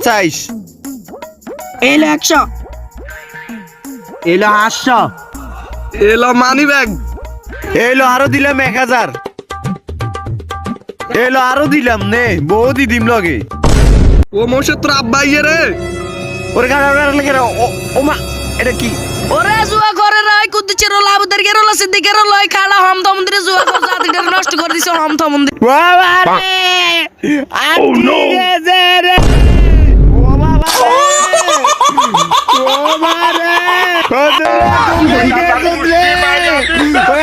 চাইস? এলো 100, এলো 800, এলো মানি ব্যাগ, এলো আরো দিলাম 1000, এলো আরো দিলাম নে বহুত দিম লগে। ও মোশে তোর আব্বা ইয়ে রে। ওরে গাড়া লাগে রে ও মা এটা কি? ওরে জুয়া করে রাই কুদ্দিছে রোলা আবুদের কে রোলা সিদ্দিকে রোলা খালা হম থমন্দিরে জুয়া করে জাতিটা নষ্ট করে দিছে হম থমন্দির। বাবা রে আন্টি গেছে রে ও বাবা রে ও বাবা রে ও